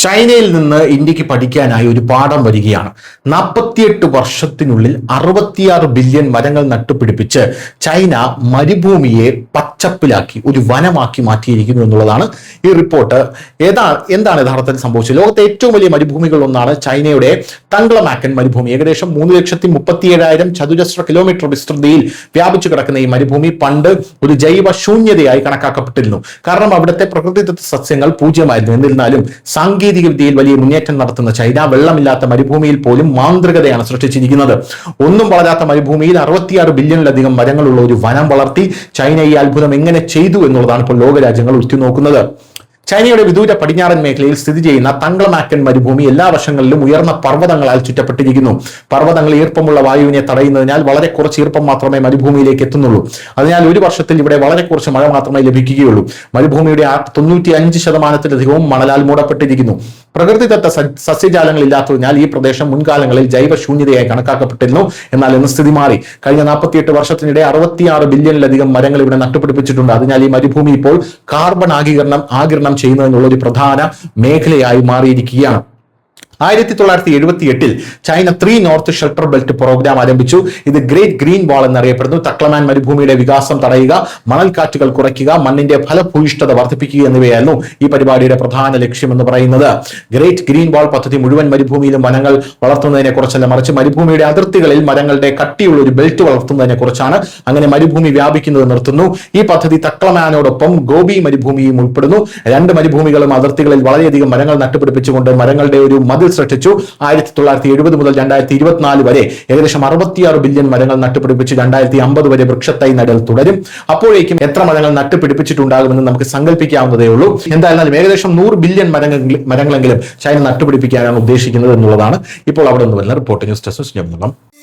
ചൈനയിൽ നിന്ന് ഇന്ത്യക്ക് പഠിക്കാനായി ഒരു പാഠം വരികയാണ്. 48 വർഷത്തിനുള്ളിൽ 66 ബില്യൺ മരങ്ങൾ നട്ടുപിടിപ്പിച്ച് ചൈന മരുഭൂമിയെ പച്ചപ്പിലാക്കി ഒരു വനമാക്കി മാറ്റിയിരിക്കുന്നു എന്നുള്ളതാണ് ഈ റിപ്പോർട്ട്. എന്താണ് യഥാർത്ഥത്തിൽ സംഭവിച്ചത്? ലോകത്തെ ഏറ്റവും വലിയ മരുഭൂമികളിൽ ഒന്നാണ് ചൈനയുടെ തങ്കളമാക്കൻ മരുഭൂമി. ഏകദേശം 3,37,000 ചതുരശ്ര കിലോമീറ്റർ വിസ്തൃതിയിൽ വ്യാപിച്ചു കിടക്കുന്ന ഈ മരുഭൂമി പണ്ട് ഒരു ജൈവ ശൂന്യതയായി കണക്കാക്കപ്പെട്ടിരുന്നു. കാരണം അവിടുത്തെ പ്രകൃതിദത്ത സസ്യങ്ങൾ പൂജ്യമായിരുന്നു. എന്നിരുന്നാലും സാങ്കേതിക വിദ്യയിൽ വലിയ മുന്നേറ്റം നടത്തുന്ന ചൈന വെള്ളമില്ലാത്ത മരുഭൂമിയിൽ പോലും മാന്ത്രികതയാണ് സൃഷ്ടിച്ചിരിക്കുന്നത്. ഒന്നും വളരാത്ത മരുഭൂമിയിൽ 66 ബില്യണിലധികം മരങ്ങളുള്ള ഒരു വനം വളർത്തി ചൈന ഈ അത്ഭുതം എങ്ങനെ ചെയ്തു എന്നുള്ളതാണ് ഇപ്പോൾ ലോകരാജ്യങ്ങൾ ഉറ്റുനോക്കുന്നത്. ചൈനയുടെ വിദൂര പടിഞ്ഞാറൻ മേഖലയിൽ സ്ഥിതി ചെയ്യുന്ന തങ്കളമാക്കൻ മരുഭൂമി എല്ലാ വശങ്ങളിലും ഉയർന്ന പർവ്വതങ്ങളാൽ ചുറ്റപ്പെട്ടിരിക്കുന്നു. പർവ്വതങ്ങൾ ഈർപ്പമുള്ള വായുവിനെ തടയുന്നതിനാൽ വളരെ കുറച്ച് ഈർപ്പം മാത്രമേ മരുഭൂമിയിലേക്ക് എത്തുന്നുള്ളൂ. അതിനാൽ ഒരു വർഷത്തിൽ ഇവിടെ വളരെ കുറച്ച് മഴ മാത്രമേ ലഭിക്കുകയുള്ളൂ. മരുഭൂമിയുടെ 95% മണലാൽ മൂടപ്പെട്ടിരിക്കുന്നു. പ്രകൃതിദത്ത സസ്യജാലങ്ങൾ ഇല്ലാത്തതിനാൽ ഈ പ്രദേശം മുൻകാലങ്ങളിൽ ജൈവശൂന്യതയായി കണക്കാക്കപ്പെട്ടിരുന്നു. എന്നാൽ ഇന്ന് സ്ഥിതി മാറി. കഴിഞ്ഞ 48 വർഷത്തിനിടെ 66 ബില്യണിലധികം മരങ്ങൾ ഇവിടെ നട്ടുപിടിപ്പിച്ചിട്ടുണ്ട്. അതിനാൽ ഈ മരുഭൂമി ഇപ്പോൾ കാർബൺ ആഗിരണം ചെയ്യുന്നതിനുള്ള ഒരു പ്രധാന മേഖലയായി മാറിയിരിക്കുകയാണ്. 1978 China 3 north shelter belt program ആരംഭിച്ചു. ഇത് ഗ്രേറ്റ് ഗ്രീൻ വാൾ എന്നറിയപ്പെടുന്നു. തക്ലമാൻ മരുഭൂമിയുടെ വികാസം തടയുക, മണൽക്കാറ്റുകൾ കുറയ്ക്കുക, മണ്ണിന്റെ ഫലഭൂയിഷ്ഠത വർദ്ധിപ്പിക്കുക എന്നിവയായിരുന്നു ഈ പരിപാടിയുടെ പ്രധാന ലക്ഷ്യം എന്ന് പറയുന്നത്. ഗ്രേറ്റ് ഗ്രീൻ വാൾ പദ്ധതി മുഴുവൻ മരുഭൂമിയിലും വനങ്ങൾ വളർത്തുന്നതിനെ കുറിച്ചല്ല, മറിച്ച് മരുഭൂമിയുടെ അതിർത്തികളിൽ മരങ്ങളുടെ കട്ടിയുള്ള ഒരു ബെൽറ്റ് വളർത്തുന്നതിനെ കുറിച്ചാണ്. അങ്ങനെ മരുഭൂമി വ്യാപിക്കുന്നത് നിർത്തുന്നു. ഈ പദ്ധതി തക്ലമാനോടൊപ്പം ഗോബി മരുഭൂമിയും ഉൾപ്പെടുന്നു. 2 മരുഭൂമികളും അതിർത്തികളിൽ വളരെയധികം മരങ്ങൾ നട്ടുപിടിപ്പിച്ചുകൊണ്ട് മരങ്ങളുടെ ഒരു മതിൽ സൃഷ്ടിച്ചു. 1970 മുതൽ 2024 വരെ ഏകദേശം 66 ബില്യൺ മരങ്ങൾ നട്ടുപിടിപ്പിച്ച് 2050 വരെ വൃക്ഷത്തൈ നടൽ തുടരും. അപ്പോഴേക്കും എത്ര മരങ്ങൾ നട്ടുപിടിപ്പിച്ചിട്ടുണ്ടാകുമെന്ന് നമുക്ക് സങ്കല്പിക്കാവുന്നതേ ഉള്ളൂ. എന്തായാലും ഏകദേശം 100 ബില്യൺ മരങ്ങളെങ്കിലും ചൈന നട്ടുപിടിപ്പിക്കാനാണ് ഉദ്ദേശിക്കുന്നത് എന്നുള്ളതാണ് ഇപ്പോൾ അവിടെ നിന്ന് വരുന്ന റിപ്പോർട്ട്. News desk.